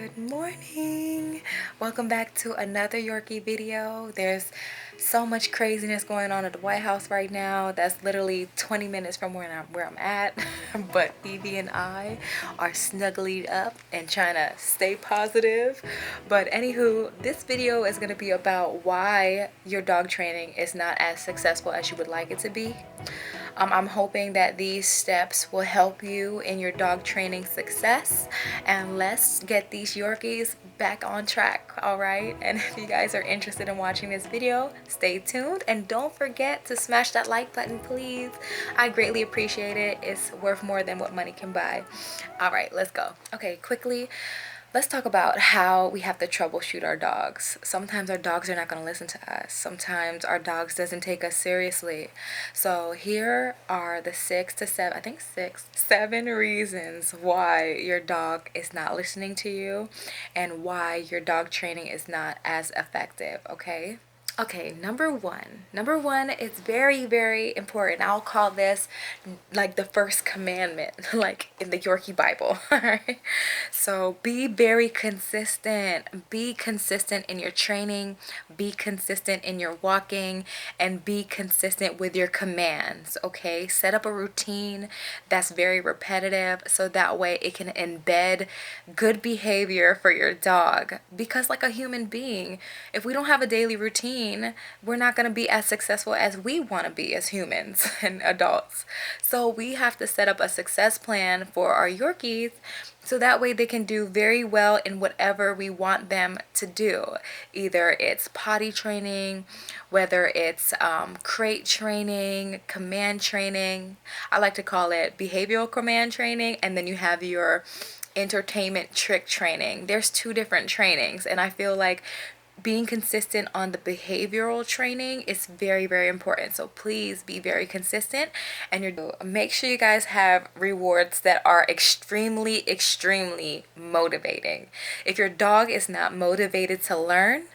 Good morning. Welcome back to another Yorkie video. There's so much craziness going on at the White House right now. That's literally 20 minutes from where I'm at. But Evie and I are snuggling up and trying to stay positive. But anywho, this video is going to be about why your dog training is not as successful as you would like it to be. I'm hoping that these steps will help you in your dog training success, and let's get these Yorkies back on track. All right, and if you guys are interested in watching this video, stay tuned and don't forget to smash that like button, please. I greatly appreciate it. It's worth more than what money can buy. All right, let's go. Okay, quickly, let's talk about how we have to troubleshoot our dogs. Sometimes our dogs are not going to listen to us. Sometimes our dogs doesn't take us seriously. So here are the 7 reasons why your dog is not listening to you and why your dog training is not as effective, okay? Okay, number one is very, very important. I'll call this like the first commandment, like in the Yorkie Bible. All right. So be very consistent. Be consistent in your training, be consistent in your walking, and be consistent with your commands. Okay, set up a routine that's very repetitive so that way it can embed good behavior for your dog. Because, like a human being, if we don't have a daily routine, we're not going to be as successful as we want to be as humans and adults. So we have to set up a success plan for our Yorkies so that way they can do very well in whatever we want them to do. Either it's potty training, whether it's crate training, command training. I like to call it behavioral command training, and then you have your entertainment trick training. There's two different trainings, and I feel like being consistent on the behavioral training is very, very important. So please be very consistent, and make sure you guys have rewards that are extremely motivating. If your dog is not motivated to learn,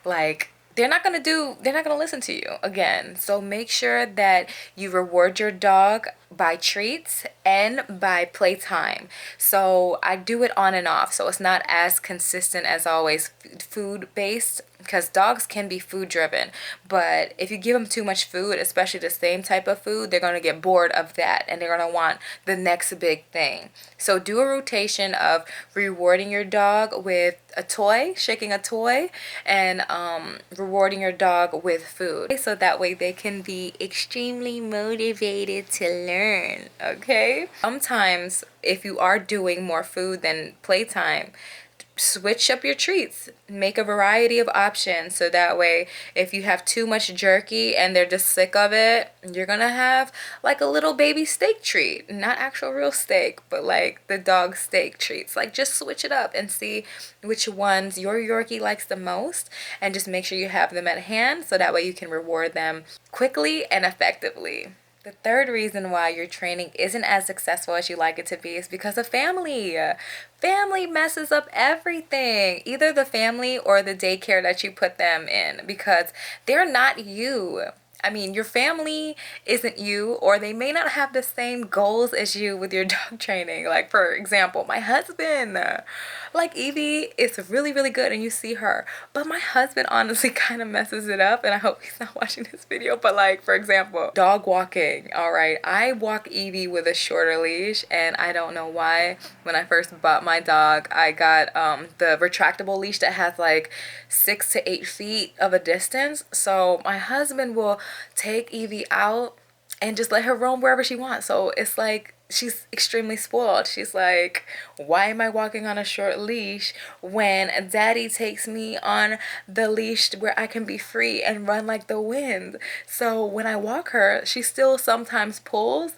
like, they're not going to listen to you again. So make sure that you reward your dog by treats and by playtime. So I do it on and off, so it's not as consistent as always food based, because dogs can be food driven, but if you give them too much food, especially the same type of food, they're going to get bored of that and they're going to want the next big thing. So do a rotation of rewarding your dog with a toy, shaking a toy, and rewarding your dog with food, so that way they can be extremely motivated to learn. Okay, sometimes if you are doing more food than playtime, switch up your treats, make a variety of options, so that way if you have too much jerky and they're just sick of it, you're gonna have like a little baby steak treat, not actual real steak, but like the dog steak treats. Like, just switch it up and see which ones your Yorkie likes the most, and just make sure you have them at hand so that way you can reward them quickly and effectively. The third reason why your training isn't as successful as you like it to be is because of family. Family messes up everything, either the family or the daycare that you put them in, because they're not you. I mean, your family isn't you, or they may not have the same goals as you with your dog training. Like, for example, my husband, like, Evie is really, really good and you see her, but my husband honestly kind of messes it up, and I hope he's not watching this video. But like, for example, dog walking. All right, I walk Evie with a shorter leash, and I don't know why. When I first bought my dog, I got the retractable leash that has like 6 to 8 feet of a distance. So my husband will take Evie out and just let her roam wherever she wants. So it's like she's extremely spoiled. She's like, why am I walking on a short leash when daddy takes me on the leash where I can be free and run like the wind? So when I walk her, she still sometimes pulls,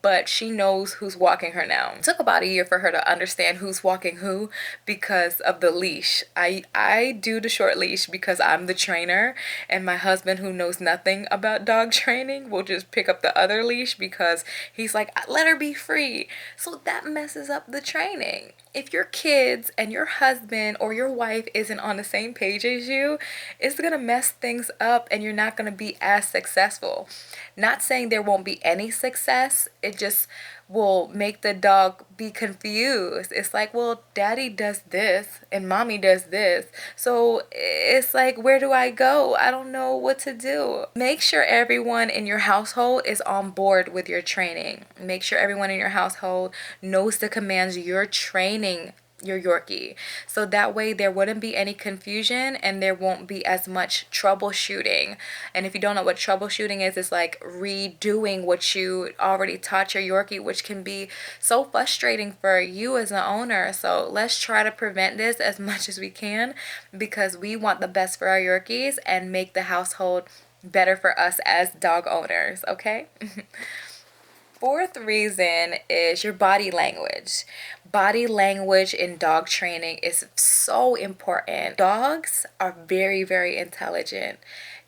but she knows who's walking her now. It took about a year for her to understand who's walking who because of the leash. I do the short leash because I'm the trainer, and my husband, who knows nothing about dog training, will just pick up the other leash because he's like, let her be free. So that messes up the training. if your kids and your husband or your wife isn't on the same page as you, it's gonna mess things up and you're not gonna be as successful. Not saying there won't be any success, it just will make the dog be confused. It's like, well, daddy does this and mommy does this. So it's like, where do I go? I don't know what to do. Make sure everyone in your household is on board with your training. Make sure everyone in your household knows the commands you're training your Yorkie. So that way there wouldn't be any confusion and there won't be as much troubleshooting. And if you don't know what troubleshooting is, it's like redoing what you already taught your Yorkie, which can be so frustrating for you as an owner. So let's try to prevent this as much as we can, because we want the best for our Yorkies and make the household better for us as dog owners, okay? Fourth reason is your body language. Body language in dog training is so important. Dogs are very, very intelligent.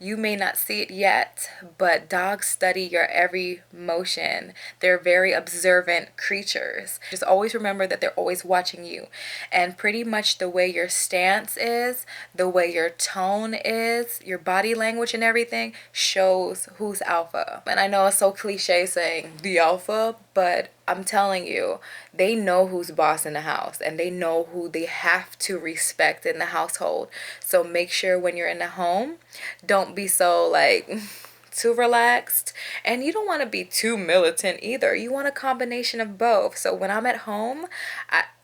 You may not see it yet, but dogs study your every motion. They're very observant creatures. Just always remember that they're always watching you. And pretty much the way your stance is, the way your tone is, your body language and everything shows who's alpha. And I know it's so cliche saying the alpha, but I'm telling you, they know who's boss in the house and they know who they have to respect in the household. So make sure when you're in the home, don't be so like too relaxed, and you don't want to be too militant either. You want a combination of both. So when I'm at home,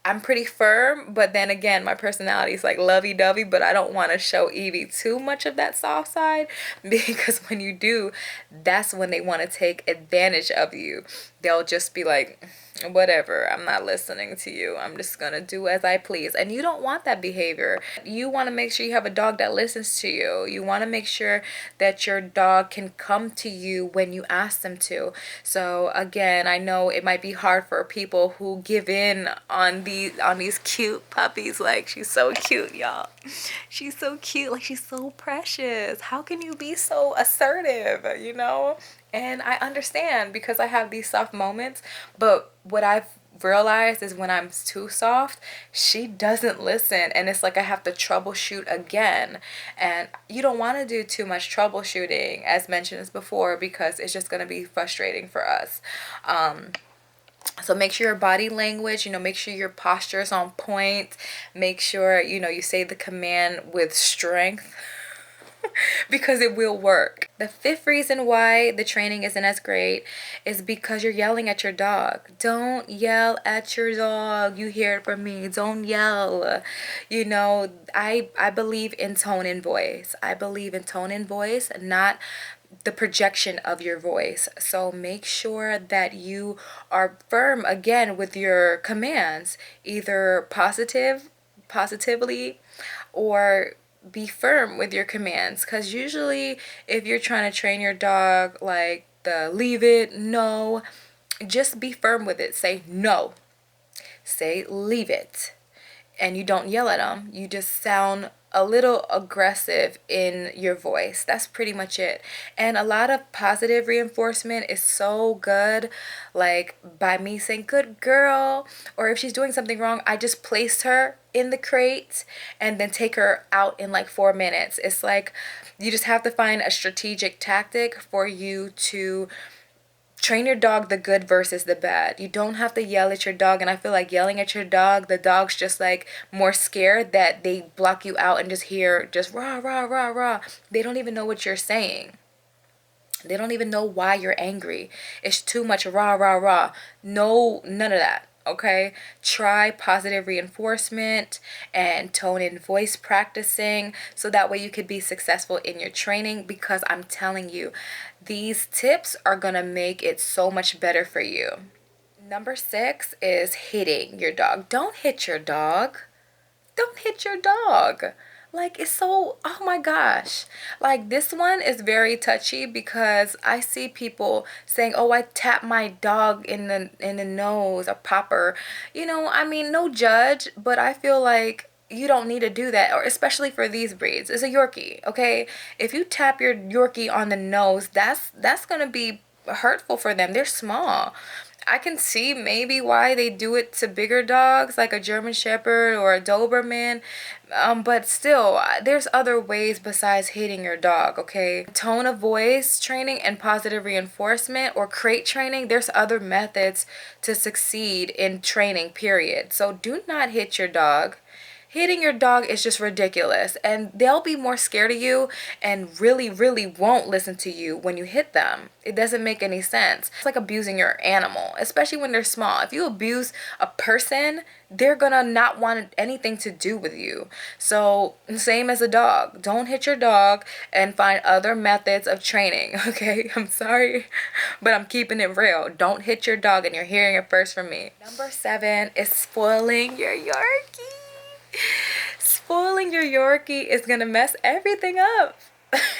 I'm pretty firm, but then again, my personality is like lovey-dovey, but I don't want to show Evie too much of that soft side, because when you do, that's when they want to take advantage of you. They'll just be like, whatever, I'm not listening to you. I'm just gonna do as I please. And you don't want that behavior. You want to make sure you have a dog that listens to you. You want to make sure that your dog can come to you when you ask them to. So again, I know it might be hard for people who give in on these cute puppies. Like, she's so cute, y'all. She's so cute. Like, she's so precious. How can you be so assertive, you know? And I understand, because I have these soft moments, but what I've realized is when I'm too soft, she doesn't listen, and it's like I have to troubleshoot again. And you don't want to do too much troubleshooting, as mentioned before, because it's just going to be frustrating for us. So make sure your body language, make sure your posture is on point. Make sure, you say the command with strength. Because it will work. The fifth reason why the training isn't as great is because you're yelling at your dog. Don't yell at your dog. You hear it from me. Don't yell. I believe in tone and voice. I believe in tone and voice, not the projection of your voice. So make sure that you are firm again with your commands, either positively, or be firm with your commands. Because usually if you're trying to train your dog like the leave it, no, just be firm with it. Say no, say leave it, and you don't yell at them. You just sound a little aggressive in your voice. That's pretty much it. And a lot of positive reinforcement is so good, like by me saying good girl, or if she's doing something wrong, I just place her in the crate and then take her out in like 4 minutes. It's like you just have to find a strategic tactic for you to train your dog the good versus the bad. You don't have to yell at your dog, and I feel like yelling at your dog, the dog's just like more scared that they block you out and just hear just rah, rah, rah, rah. They don't even know what you're saying. They don't even know why you're angry. It's too much rah, rah, rah. No, none of that. Okay, try positive reinforcement and tone and voice practicing, so that way you could be successful in your training, because I'm telling you, these tips are gonna make it so much better for you. Number 6 is hitting your dog. Don't hit your dog. Don't hit your dog. Like, it's so, oh my gosh. Like, this one is very touchy, because I see people saying, oh, I tap my dog in the nose, or pop her. No judge, but I feel like you don't need to do that, or especially for these breeds. It's a Yorkie, okay? If you tap your Yorkie on the nose, that's gonna be hurtful for them. They're small. I can see maybe why they do it to bigger dogs like a German Shepherd or a Doberman. But still, there's other ways besides hitting your dog, okay? Tone of voice training and positive reinforcement or crate training, there's other methods to succeed in training, period. So do not hit your dog. Hitting your dog is just ridiculous, and they'll be more scared of you and really won't listen to you when you hit them. It doesn't make any sense. It's like abusing your animal, especially when they're small. If you abuse a person, they're gonna not want anything to do with you. So same as a dog, don't hit your dog and find other methods of training. Okay, I'm sorry, but I'm keeping it real. Don't hit your dog, and you're hearing it first from me. Number 7 is spoiling your Yorkie. Spoiling your Yorkie is gonna mess everything up.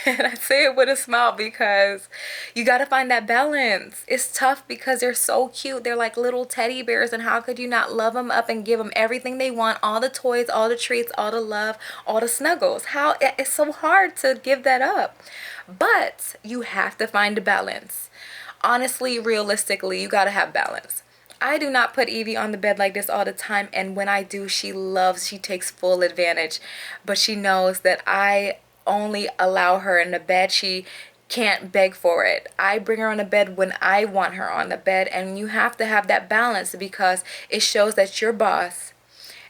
And I say it with a smile because you got to find that balance. It's tough because they're so cute. They're like little teddy bears, and how could you not love them up and give them everything they want, all the toys, all the treats, all the love, all the snuggles? How it's so hard to give that up. But you have to find a balance. Honestly, realistically, you got to have balance. I do not put Evie on the bed like this all the time, and when I do, she takes full advantage. But she knows that I only allow her in the bed. She can't beg for it. I bring her on the bed when I want her on the bed, and you have to have that balance because it shows that you're boss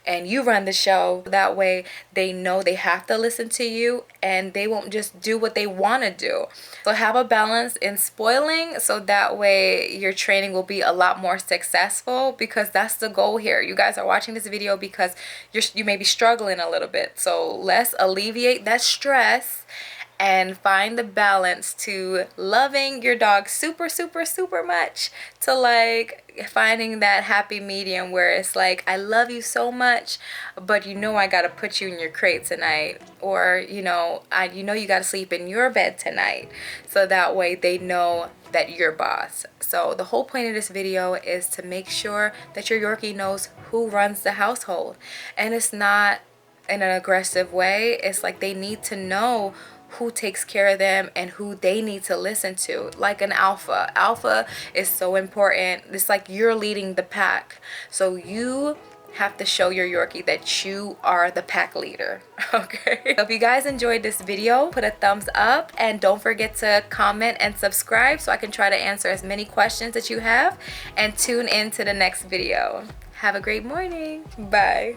and you run the show. That way they know they have to listen to you and they won't just do what they want to do. So have a balance in spoiling, so that way your training will be a lot more successful, because that's the goal here. You guys are watching this video because you may be struggling a little bit. So let's alleviate that stress and find the balance to loving your dog super much, to like finding that happy medium where it's like, I love you so much, but you know I gotta put you in your crate tonight, or you know you gotta sleep in your bed tonight, so that way they know that you're boss. So the whole point of this video is to make sure that your Yorkie knows who runs the household, and it's not in an aggressive way. It's like they need to know who takes care of them and who they need to listen to. Like an alpha. Alpha is so important. It's like you're leading the pack. So you have to show your Yorkie that you are the pack leader. Okay. So if you guys enjoyed this video, put a thumbs up, and don't forget to comment and subscribe so I can try to answer as many questions that you have, and tune in to the next video. Have a great morning. Bye.